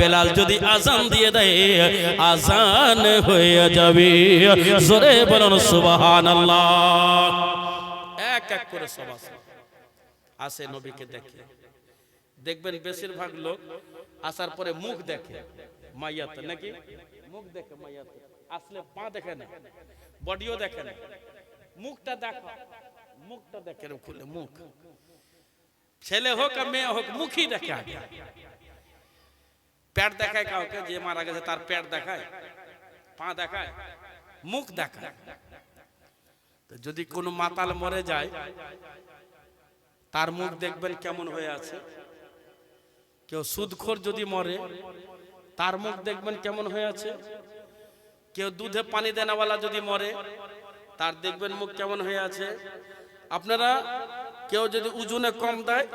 বিলাল যদি আজান দিয়ে দেয় আজান হয়ে যাবে। জোরে বলুন সুবহানাল্লাহ। এক এক করে সব আসে নবীকে দেখে, দেখবেন বেশিরভাগ লোক আসার পরে মুখ দেখে মাইয়াতে, নাকি মুখ দেখে মাইয়াতে, আসলে পা দেখে না, বডিও দেখে না, মুখটা দেখো, মুখটা দেখে খুলে মুখ, ছেলে হোক আর মেয়ে হোক মুখই দেখে আগে। পেট দেখায় কাউকে, যে মারা গেছে তার পেট দেখায়, পা দেখায়, মুখ দেখায়। যদি কোনো মাতাল মরে যায় তার মুখ দেখবেন কেমন হয়ে আছে, কেউ সুদখোর যদি মরে তার মুখ দেখবেন কেমন হয়ে আছে, কেউ দুধে পানি দেনাওয়ালা যদি মরে তার দেখবেন মুখ কেমন হয়ে আছে। আপনারা কেউ যদি ওজনে কম দেয়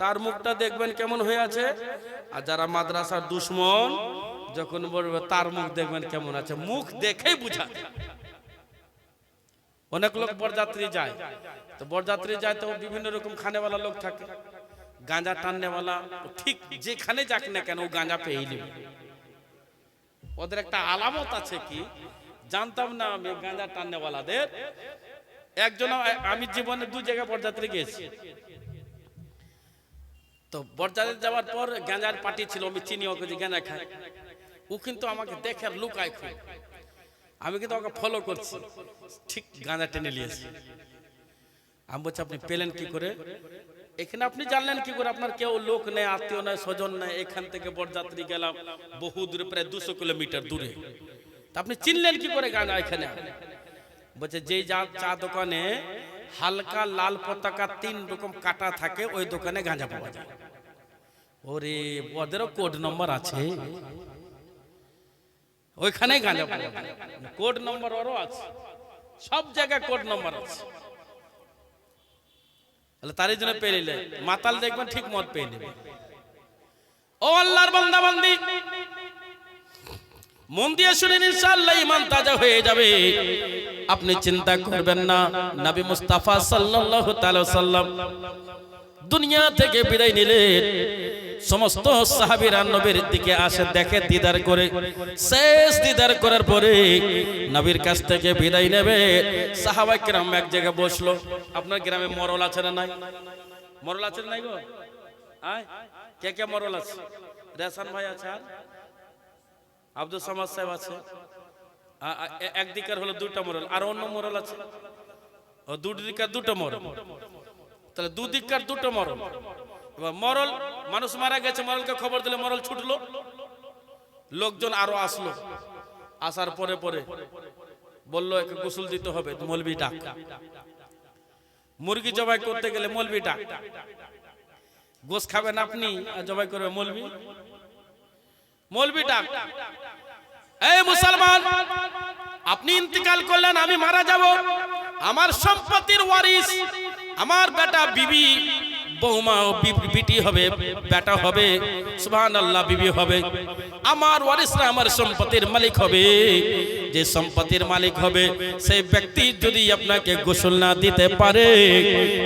তার মুখটা দেখবেন কেমন হয়ে আছে, আর যারা মাদ্রাসার দুশ্মন যখন বলবে তার মুখ দেখবেন কেমন আছে, মুখ দেখেই বুঝা। অনেক লোক বরযাত্রী যায়, তো বরযাত্রী যায় তো বিভিন্ন রকম খানেওয়ালা লোক থাকে, গাঁজা টাননেওয়ালা, ঠিক যেখানে যাক না কেন ও গাঁজা পেয়েই নেবে। ওদের একটা আলামত আছে, কি জানতাম না আমি, গাঁজা টাননেওয়ালাদের একজন, আমি জীবনে 2 জায়গায় বরযাত্রী গেছি। তো বরযাত্রী যাওয়ার পর গাঁজার পার্টি ছিল, আমি চিনি ওকে, যে গাঁজা খায়। ও কিন্তু আমাকে দেখে আর লুকায় খুব, আমি কিন্তু ওকে ফলো করছি, ঠিক গাঁজা টেনে নিয়েছি। আমি বলছি আপনি পেলেন কি করে এখানে, আপনি জানলেন কি করে, আপনার কেউ লোক নেই, আত্মীয় নেই, স্বজন নেই, এখান থেকে বরযাত্রী গেলাম বহু দূরে, প্রায় 200 কিলোমিটার দূরে, তা আপনি চিনলেন কি করে গাঁজা এখানে? বলছে যেই চা দোকানে হালকা লাল পতাকা 3 রকম কাটা থাকে, ওই দোকানে গাঁজা পাওয়া যায়। ওরে ওদেরও কোড নম্বর আছে, ওইখানেই গাঁজা পাওয়া যায়, কোড নম্বর ওরও আছে, সব জায়গায় কোড নম্বর আছে। তারই জন্য পেয়ে নিলে মাতাল দেখবেন ঠিক মত পেয়ে নেবে। ও আল্লাহর বান্দা বান্দি, মন দিয়ে শুনেন, ইনশাআল্লাহ ঈমান তাজা হয়ে যাবে। আপনি চিন্তা করবেন না, নবী মুস্তাফা সাল্লাল্লাহু তাআলা সাল্লাম দুনিয়া থেকে বিদায় নিলেন। সমস্ত সাহাবীরা নবীর দিকে আসে, দেখে, দিদার করে, শেষ দিদার করার পরে নবীর কাছ থেকে বিদায় নেবে। সাহাবায়ে কেরাম এক জায়গায় বসলো। আপনার গ্রামে মরল আছে না নাই? মরল আছে না নাই গো? আয় কে কে মরল আছে? রেসান ভাই আছে, আর আব্দুল সামাদ সাহেব আছে। একদিকার হলো 2টা মরল, আর অন্য মরল আছে, ও 2 দিকার 2টা মরল, তাহলে 2 দিককার 2টা মরল। এবার মরল, মানুষ মারা গেছে, মরলকে খবর দিলে মরল ছুটলো, লোকজন আরো আসলো। আসার পরে পরে বললো একে গোসল দিতে হবে, মৌলবি ডাক। মুরগি জবাই করতে গেলে মৌলবি ডাক। গোশ খাবেন আপনি, আর জবাই করবে মৌলবি, মৌলবি ডাক। এই মুসলমান, আপনি ইন্তিকাল করলেন, আমি মারা যাব, আমার সম্পত্তির ওয়ারিস আমার বেটা, বিবি, বৌমা, বিটি হবে, বেটা হবে, সুবহানাল্লাহ, বিবি হবে। আমার ওয়ারিসরা আমার সম্পত্তির মালিক হবে। যে সম্পত্তির মালিক হবে সেই ব্যক্তি যদি আপনাকে গোসল না দিতে পারে,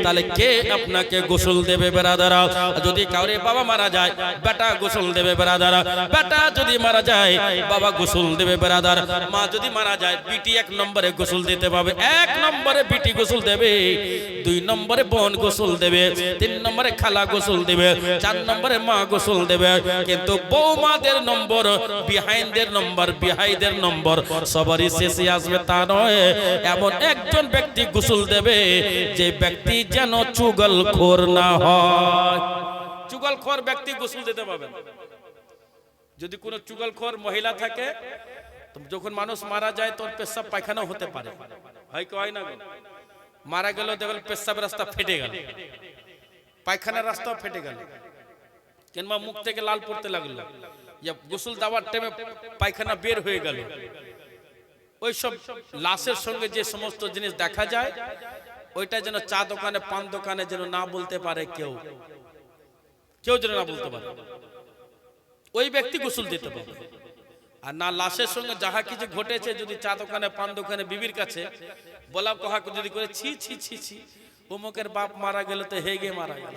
তাহলে কে আপনাকে গোসল দেবে বেরাদারা? যদি কাউরে বাবা মারা যায়, বেটা গোসল দেবে বেরাদারা। বেটা যদি মারা যায়, বাবা গোসল দেবে বেরাদার। মা যদি মারা যায়, বিটি 1 নম্বরে গোসল দিতে পাবে, 1 নম্বরে বিটি গোসল দেবে, 2 নম্বরে বোন গোসল দেবে, 3 নম্বরে খালা গোসল দেবে, 4 নম্বরে মা গোসল দেবে। কিন্তু বৌমাদের নম্বর, বিহাইদের নম্বর সবারই শেষে আসবে, তা নয়। এমন একজন ব্যক্তি গোসল দেবে যে ব্যক্তি যেন চুগলখোর না হয়। চুগলখোর ব্যক্তি গোসল দিতে পারবে। যদি কোনো চুগলখোর মহিলা থাকে, যখন মানুষ মারা যায় তোর পেশাব পায়খানা হতে পারে, হয় কি হয় না? মারা গেল দেখল পেশাবের রাস্তা ফেটে গেল, পায়খানার রাস্তাও ফেটে গেল, কিংবা মুখ থেকে লাল পড়তে লাগলো, গোসল দেওয়ার টাইমে পায়খানা বের হয়ে গেল। ওই সব লাশের সঙ্গে যে সমস্ত জিনিস দেখা যায়, ওইটা যেন চা দোকানে, পান দোকানে যেন না বলতে পারে, কেউ যেন না বলতে পারে, ওই ব্যক্তি গোসল দিতে পারে। আর না, লাশের সঙ্গে যাহা কিছু ঘটেছে যদি চা দোকানে, পান দোকানে, বিবির কাছে বলা কহা যদি করে, ছি ছি ছি ছি, অমুকের বাপ মারা গেল তো হেগে মারা গেল,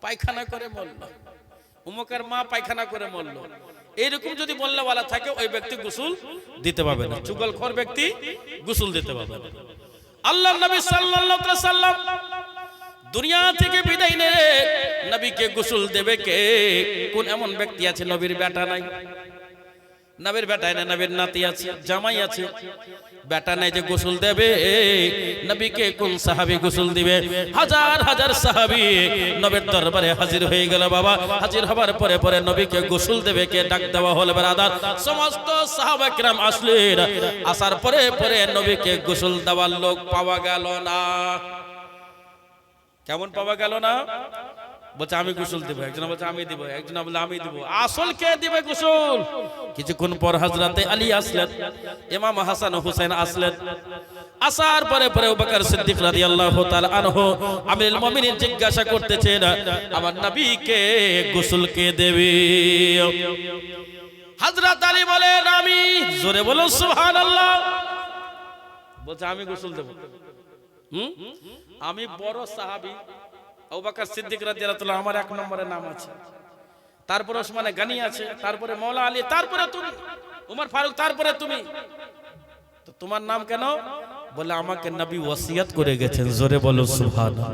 পায়খানা করে মরল, অমুকের মা পায়খানা করে মরল, এইরকম যদি বললে বলা থাকে, ওই ব্যক্তি গোসল দিতে পারবে না। চুগলখোর ব্যক্তি গোসল দিতে পারবে না। আল্লাহর নবী সাল্লাল্লাহু আলাইহি সাল্লাম দুনিয়া থেকে বিদায় নিয়ে নবীকে গোসল দেবে কে? কোন এমন ব্যক্তি আছে নবীর বেটা নাই? নবীর বেটায় না, নবীর নাতি আছে, জামাই আছে, বেটা নাই যে গোসল দেবে নবীকে? কোন সাহাবী গোসল দিবে? হাজার হাজার সাহাবী নবীর দরবারে হাজির হয়ে গেল। বাবা, হাজির হবার পরে পরে নবীকে গোসল দেবে কে? ডাক দেওয়া হলো ব্রাদার। সমস্ত সাহাবা কিরাম আসলেন। আসার পরে পরে নবীকে গোসল দেওয়ার লোক পাওয়া গেল না। কেমন পাওয়া গেল না? বলছে আমি গোসল দেব, একজন বলছে আমি দিব, একজন বলে আমি দিব। আসল কে দিবে গোসল? কিছুক্ষণ পর হযরতে আলী আসলেন, ইমাম হাসান ও হুসাইন আসলেন। আসার পরে পরে আবু বকর সিদ্দিক রাদিয়াল্লাহু তাআলা আনহু আমিরুল মুমিনিন জিজ্ঞাসা করতেছেন, আমার নবীকে গোসল কে দেবে? হযরত আলী বলেন আমি। জোরে বলো সুবহানাল্লাহ। বলছে আমি গোসল দেব। আমি বড় সাহাবী আবু বকর সিদ্দিক রাদিয়াল্লাহু তাআলা, আমার 1 নম্বরে নাম আছে, তারপরে ওসমানে গনি আছে, তারপরে মাওলা আলী, তারপরে তুমি, উমর ফারুক, তারপরে তুমি। তো তোমার নাম কেন? বলে আমাকে নবী ওসিয়ত করে গেছেন, জোরে বলো সুবহানাল্লাহ।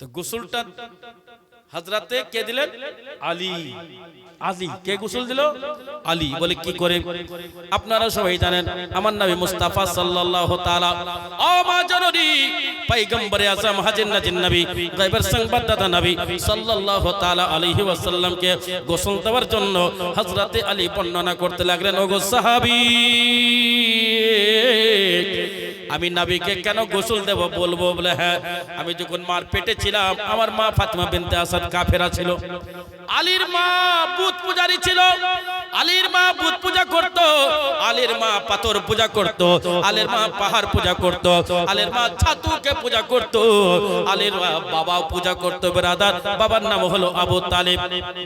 তো গোসলটা হযরতে কে দিলেন? আলী। আলী কে গোসল দিল? আলী। বলে কি করে? আপনারা সবাই জানেন আমার নবী মুস্তাফা সাল্লাল্লাহু তাআলা ও মা জননী পয়গম্বরে আযম হাজির নাজির নবী গায়বের সংবাদদাতা নবী সাল্লাল্লাহু তাআলা আলাইহি ওয়াসাল্লাম কে গোসল দেওয়ার জন্য হযরতে আলী বর্ণনা করতে লাগলেন, ওগো সাহাবী আমি নবীকে কেন গোসল দেব বলবো? বলে হ্যাঁ, আমি যখন মার পেটে ছিলাম আমার মা ফাতিমা বিনতে আসাদ কাফেরা ছিল, আলীর মা বুত পূজারী ছিল, আলীর মা বুত পূজা করত, আলীর মা পাথর পূজা করত, আলীর মা পাহাড় পূজা করত, আলীর মা ছাতুকে পূজা করত, আলীর বাবা পূজা করত। ব্রাদার, বাবার নাম হলো আবু তালিব,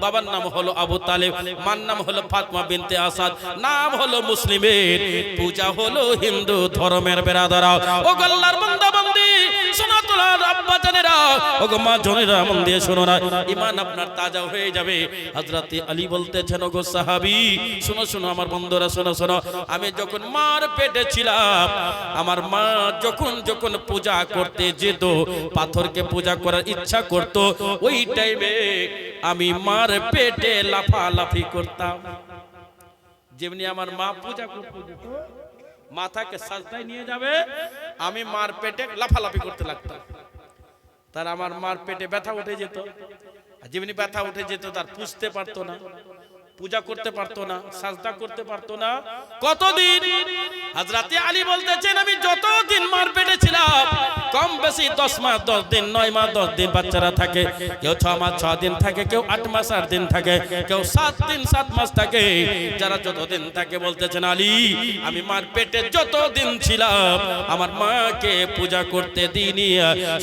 বাবার নাম হলো আবু তালিব, মার নাম হলো ফাতিমা বিনতে আসাদ, নাম হলো মুসলিমের, পূজা হলো হিন্দু ধর্মের। ব্রাদার ও আল্লাহর বান্দা বান্দি শোনো তোরা আব্বা জানেরা, ও গো মা জনেরা, মন দিয়ে শোনো না, ঈমান আপনার তাজা হয়ে যাবে। হযরতে আলী বলতেছেন, ও গো সাহাবী শোনো শোনো আমার বন্ধুরা, শোনো শোনো, আমি যখন মার পেটে ছিলাম আমার মা যখন যখন পূজা করতে যেত, পাথরকে পূজা করার ইচ্ছা করত, ওই টাইমে আমি মার পেটে লাফালাফি করতাম। যেমনি আমার মা পূজা করতে যেত, মাথাকে সাজদায় নিয়ে যাবে, আমি মার পেটে লাফালাফি করতে লাগতাম। তার আমার মার পেটে ব্যথা উঠে যেত, যেমনি ব্যথা উঠে যেত তার পুষতে পারতো না, পূজা করতে পারতো না, সাজদা করতে পারতো না। কতদিন? হযরতে আলী বলতেছেন আমি যতদিন মার পেটে ছিলাম, কম বেশি 10 মাস 10 দিন, 9 মাস 10 দিন বাচ্চারা থাকে, কেউ 6 মাস 6 দিন থাকে, কেউ 8 মাস 8 দিন থাকে, কেউ 7 দিন 7 মাস থাকে, যারা যতদিন থাকে। বলতেছেন আলী আমি মার পেটে যতদিন ছিলাম আমার মাকে পূজা করতে দিইনি।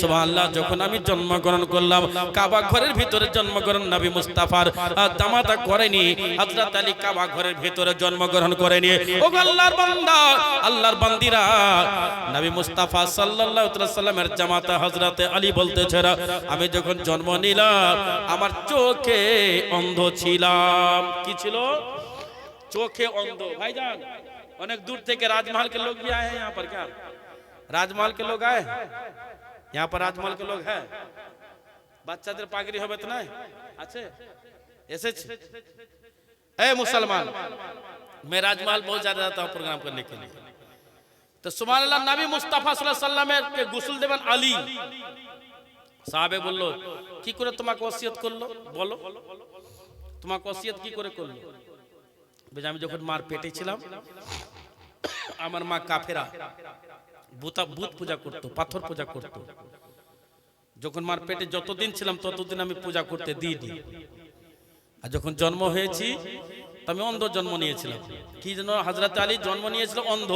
সুবহানাল্লাহ। যখন আমি জন্মগ্রহণ করলাম কাবা ঘরের ভিতরে জন্মগ্রহণ নবী মুস্তাফার জামাতা করেনি, হযরত আলী কাবা ঘরের ভিতরে জন্মগ্রহণ করেনি। ও আল্লাহর বান্দা আল্লাহর বান্দিরা, নবী মুস্তাফা সাল্লাল্লাহু আলাইহি সাল্লামের জামাতা হযরতে আলী বলতেছেন আমি যখন জন্ম নিলাম আমার চোখে অন্ধ ছিলাম। কি ছিল? চোখে অন্ধ। ভাইজান অনেক দূর থেকে রাজমহল के लोग भी आए हैं यहाँ पर। क्या राजमहल के लोग आए? यहाँ पर राजमहल के लोग हैं? বাচ্চাদের পাগড়ি হবে তো নাই? আছে? এসেছে? ए मुसलमान, मैं राजमहल बहुत ज्यादा जाता हूँ प्रोग्राम करने के लिए। तो सुभान अल्लाह, नबी मुस्ताफा सल्लल्लाहु अलैहि वसल्लम के গোসল দেবেন আলী। সাহাবে বলল কি করে তোমাকে ওসিয়ত করলো? বলো তোমাকে ওসিয়ত কি করে করলো? বলে আমি যখন মার পেটে ছিলাম আমার মা কাফেরা বুত পূজা করত, পাথর পূজা করত। যখন মার পেটে যতদিন ছিলাম ততদিন আমি পূজা করতে দিইনি। আর যখন জন্ম হয়েছি আমি অন্ধ জন্ম নিয়েছিলাম। কি যেন হযরত আলী জন্ম নিয়েছিল অন্ধ,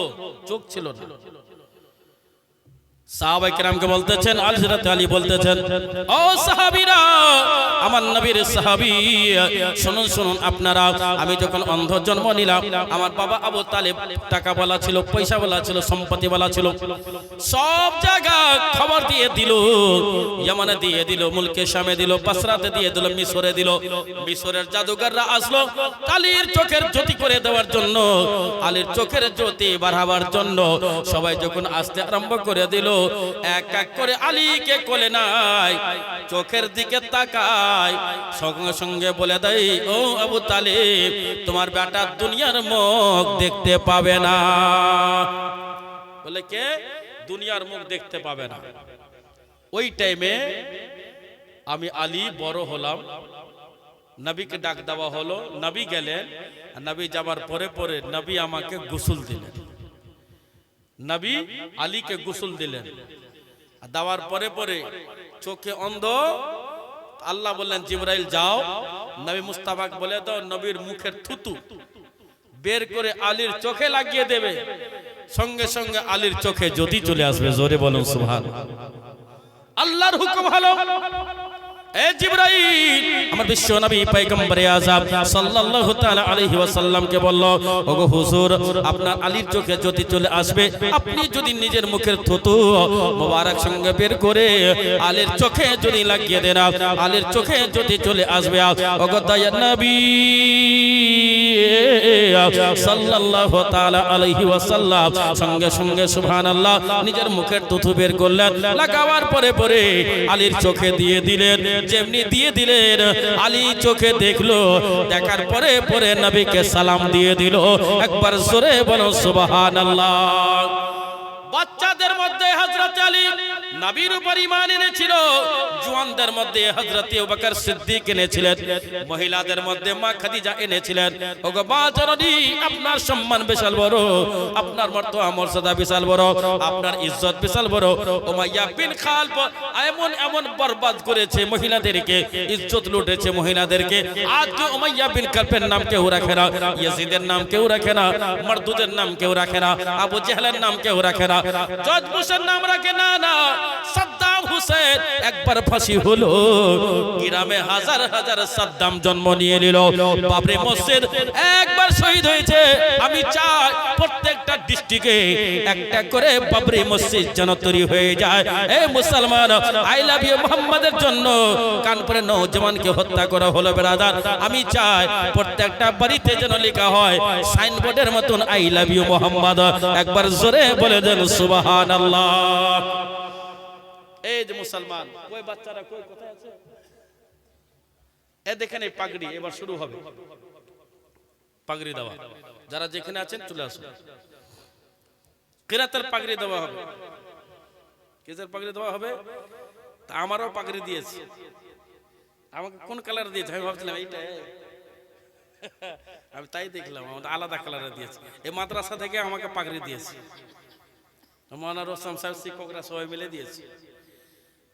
চোখ ছিল না। সাহাবায়ে কেরামকে বলতেছেন, হযরত আলী বলতেছেন ও সাহাবীরা, আমার নবীর সাহাবী শুনুন শুনুন আপনারা, আমি যখন অন্ধ জন্ম নিলাম আমার বাবা আবু তালেব টাকা বলা ছিল, পয়সা বলা ছিল, সম্পত্তি বলা ছিল, সব জায়গা খবর দিয়ে দিল। ইয়ামানে দিয়ে দিল, মুলকে শামে দিল, বাসরাতে দিয়ে দিল, মিশরে দিল। মিশরের জাদুকররা আসলো আলীর চোখের জ্যোতি করে দেওয়ার জন্য, আলীর চোখের জ্যোতি বাড়াবার জন্য। সবাই যখন আসতে আরম্ভ করে দিল, এক এক করে আলীকে কোলে নাই, চোখের দিকে তাকায়, সঙ্গে সঙ্গে বলে দেয় ও আবু তালেব তোমার বেটা দুনিয়ার মুখ দেখতে পাবে না। বলে কে? দুনিয়ার মুখ দেখতে পাবে না। ওই টাইমে আমি আলী বড় হলাম, নবীকে ডাক দেওয়া হলো, নবী গেলেন। নবী যাবার পরে পরে নবী আমাকে গোসল দিলেন, নবী আলীকে গোসল দিলেন। দেওয়ার পরে পরে চোখে অন্ধ, আল্লাহ বললেন জিবরাইল যাও নবী মুস্তাফাকে বলে দাও নবীর মুখের থুতু বের করে আলীর চোখে লাগিয়ে দেবে, সঙ্গে সঙ্গে আলীর চোখে জ্যোতি চলে আসবে। জোরে বলুন সুবহানাল্লাহ। আল্লাহর হুকুম হলো এ জিবরাইল আমার বিশ্ব নবী পয়গম্বরে আযম সাল্লাল্লাহু তাআলা আলাইহি ওয়াসাল্লাম কে বলল ওগো হুজুর আপনার আলীর চোখে জ্যোতি চলে আসবে, আপনি যদি নিজের মুখের থুতু মোবারক সঙ্গে বের করে আলীর চোখে যদি লাগিয়ে দেন, আলীর চোখে জ্যোতি চলে আসবে। ওগো দয়ার নবী সাল্লাল্লাহু তাআলা আলাইহি ওয়াসাল্লাম সঙ্গে সঙ্গে সুবহানাল্লাহ নিজের মুখের থুথু বের করলেন, লাগাবার পরে পরে আলীর চোখে দিয়ে দিলেন। যেমনি দিয়ে দিলেন আলী চোখে দেখলো, দেখার পরে পরে নবীকে সালাম দিয়ে দিল। একবার জোরে বলো সুবহানাল্লাহ। বাচ্চাদের মধ্যে হযরত আলী নবীর উপর ঈমান এনেছিল, জওয়ানদের মধ্যে হযরত আবু বকর সিদ্দিক এনেছিলেন, মহিলাদের মধ্যে মা খাদিজা এনেছিলেন। ওগো বাজারনি, আপনার সম্মান বিশাল বড়, আপনার মর্তবা মর্যাদা বিশাল বড়, আপনার ইজ্জত বিশাল বড়। উমাইয়া বিন খালব এমন এমন বরবাদ করেছে মহিলাদেরকে, ইজ্জত লুটেছে মহিলাদেরকে। আজকে উমাইয়া বিন খালবের নাম কেউ রাখে না, ইয়াজিদের নাম কেউ রাখে না, মারদুদের নাম কেউ রাখে না, আবু জেহেলের নাম কেউ রাখে না, জর্জ বুশের নাম রাখে না। না, সাদ্দাম হুসেন একবার ফাঁসি হলো, গ্রামে হাজার হাজার সাদ্দাম জন্ম নিয়ে নিল। বাবরি মসজিদ একবার শহীদ হয়েছে। আমি চাই প্রত্যেকটা ডিস্ট্রিক্টে একটা করে বাবরি মসজিদ যেন তৈরি হয়ে যায়। এই মুসলমান, আই লাভ ইউ মুহাম্মাদের জন্য কানপুরে নওজওয়ানকে হত্যা করা হলো ব্রাদার। আমি চাই প্রত্যেকটা বাড়িতে যেন লেখা হয় সাইনবোর্ডের মতন আই লাভ ইউ মুহাম্মাদ। একবার জোরে বলে দেন সুবহানাল্লাহ। এই যে মুসলমান, কই বাচ্চারা কই কোথায় আছে? এ দেখেন এই পাগড়ি এবার শুরু হবে, পাগড়ি দেওয়া। যারা যেখানে আছেন চলে আসুন। কিরাতের পাগড়ি দেওয়া হবে। কিসের পাগড়ি দেওয়া হবে? তা আমারও পাগড়ি দিয়েছে। আমাকে কোন কালার দিয়েছে? আমি ভাবছিলাম এইটা, আমি তাই দেখলাম আমাদের আলাদা কালারে দিয়েছে। এই মাদ্রাসা থেকে আমাকে পাগড়ি দিয়েছে, মাওলানা রোস্তম সাহেব শিক্ষকরা সবাই মিলে দিয়েছে।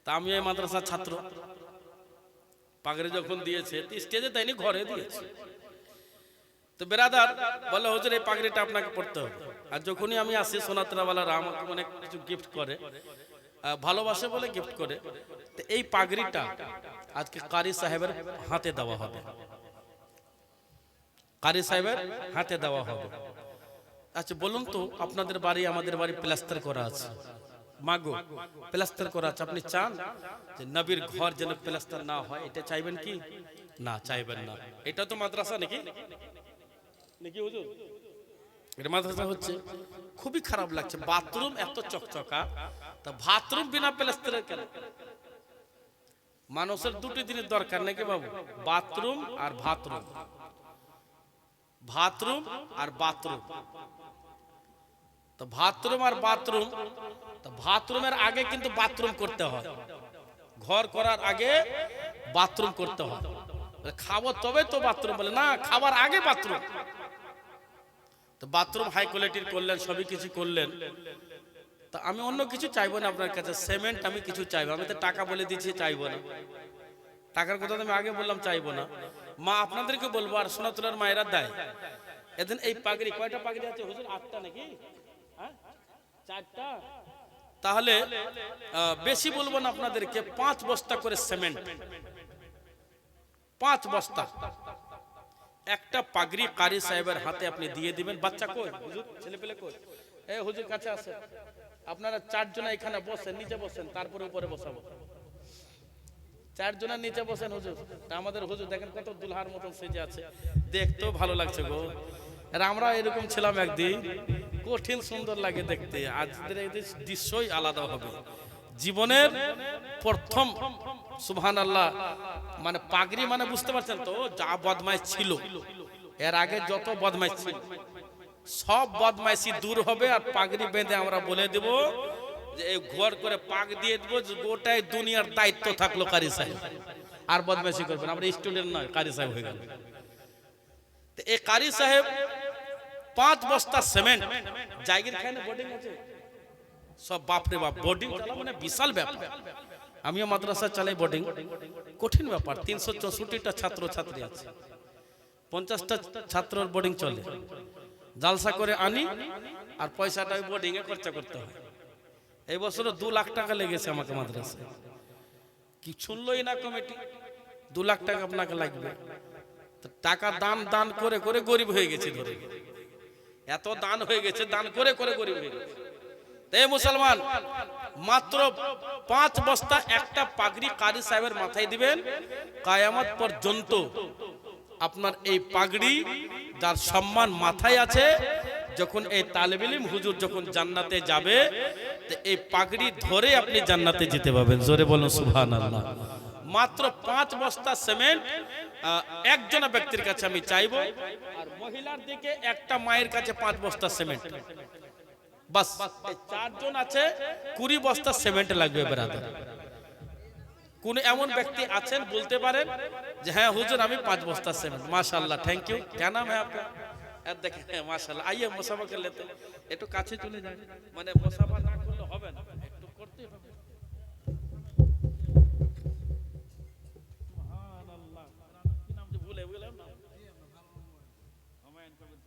তা আমি এই মাদ্রাসার ছাত্র, পাগড়ি যখন দিয়েছে স্টেজে তাইনি, ঘরে দিয়েছে। তো বেরাদার বলে হুজুর এই পাগড়িটা আপনাকে পড়তে হবে। আর যখনই আমি আসি সোনাতরাওয়ালারা আমাকে অনেক কিছু গিফট করে, ভালোবাসে বলে গিফট করে। তো এই পাগড়িটা আজকে কারি সাহেবের হাতে দেওয়া হবে, কারি সাহেবের হাতে দেওয়া হবে। আচ্ছা বলুন তো, আপনাদের বাড়ি আমাদের বাড়ি প্লাস্টার করা আছে, মাগো প্লাস্টার করা আছে, আপনি চান যে নবীর ঘর যেন প্লাস্টার না হয়? এটা চাইবেন কি? না, চাইবেন না। এটা তো মাদ্রাসা নাকি নাকি হুজুর? এটা মাদ্রাসা হচ্ছে। খুবই খারাপ লাগছে, বাথরুম এত চকচকা, তা বাথরুম বিনা প্লাস্টারের কেন? মানুষের দুটি দিনের দরকার নাকি বাবু? বাথরুম আর বাথরুম, বাথরুম আর বাথরুম। তো বাথরুম আর বাথরুম, তো বাথরুমের আগে কিন্তু বাথরুম করতে হয়, ঘর করার আগে বাথরুম করতে হয়। খাবো তবে তো বাথরুম, বলে না খাবার আগে বাথরুম। তো বাথরুম হাই কোয়ালিটির করলেন, সবই কিছু করলেন। তা আমি অন্য কিছু চাইবো না আপনার কাছে, সিমেন্ট আমি কিছু চাইবো। আমি তো টাকা বলে দিচ্ছি চাইবো না, টাকার কথা আমি আগে বললাম চাইবো না। মা আপনাদেরকে বলবো, আর সোনাতুলার মায়েরা দেয়। এদিন এই পাগড়ি কয়টা পাগড়ি আছে হুজুর? 8টা নাকি? হ্যাঁ 4টা। তাহলে বেশি বলবো না আপনাদেরকে, 5 বস্তা করে সিমেন্ট, 5 বস্তা একটা পাগড়ি কারি সাহেবের হাতে আপনি দিয়ে দিবেন। বাচ্চা কই হুজুর? ছেলে পেলে কই? এই হুজুর কাছে আছে। আপনারা 4 জন এখানে বসেন, নিচে বসেন, তারপরে উপরে বসাবো। 4 জনের নিচে বসেন হুজুর। আমাদের হুজুর দেখেন কত দুলহার মতন সেজে আছে, দেখতেও ভালো লাগছে গো। আর আমরা এরকম ছিলাম একদিন, কঠিন সুন্দর লাগে দেখতে। আজকের এই দৃশ্যই আলাদা হবে। জীবনের প্রথম সুবহানাল্লাহ, মানে পাগড়ি মানে বুঝতে পারছেন তো, যা বদমাইশ ছিল এর আগে যত বদমাইশ ছিল সব বদমাইশি দূর হবে। আর পাগড়ি বেঁধে আমরা বলে দেব যে এই ঘর করে পাক দিয়ে দেবো, গোটাই দুনিয়ার দায়িত্ব থাকলো কারি সাহেব, আর বদমাইশি করবেন। আমরা স্টুডেন্ট নয়, কারি সাহেব হয়ে গেল। তো এই কারি সাহেব 5 বস্তা সিমেন্ট, জায়গির খানে বোর্ডিং আছে সব, বাপরে বাপ বোর্ডিং মানে বিশাল ব্যাপার। আমিও মাদ্রাসা চালাই, বোর্ডিং কঠিন ব্যাপার। 364টা ছাত্র ছাত্রী আছে, 50টা ছাত্রর বোর্ডিং চলে। জালসা করে আনি আর পয়সাটা ওই বোর্ডিং এ খরচা করতে হয়। এই বছর 2 লাখ টাকা লেগেছে আমাকে মাদ্রাসায়। কি শুনলই না কমিটি, 2 লাখ টাকা আপনাকে লাগবে। টাকা দান করে করে গরিব হয়ে গেছে, ধরে এত দান হয়ে গেছে, দান করে করে গরিব হয়ে গেছে। এই মুসলমান, মাত্র 5 বস্তা একটা পাগড়ি কারি সাহেবের মাথায় দিবেন, কিয়ামত পর্যন্ত আপনার এই পাগড়ি যার সম্মান মাথায় আছে, যখন এই তালেব ইলম হুজুর যখন জান্নাতে যাবে, তো এই পাগড়ি ধরে আপনি জান্নাতে যেতে পারবেন। জোরে বলুন সুবহানাল্লাহ। মাত্র 5 বস্তা সিমেন্ট একজন ব্যক্তির কাছে আমি চাইবো, আর মহিলার দিকে একটা মায়ের কাছে 5 বস্তা সিমেন্ট। বাস, এই 4 জন আছে, 20 বস্তা সিমেন্ট লাগবে ব্রাদার। কোন এমন ব্যক্তি আছেন বলতে পারেন যে হ্যাঁ হুজুর আমি 5 বস্তা সিমেন্ট? মাশাআল্লাহ, থ্যাংক ইউ। क्या नाम है आपका? দেখেন মাশাআল্লাহ, आइए मुसाफा कर लेते हैं। একটু কাছে চলে যান, মানে মুসাফা না করলে হবে না, একটু করতে হবে। সুবহানাল্লাহ, কি নাম যে ভুলে গেলাম না, হুমায়ুন কবির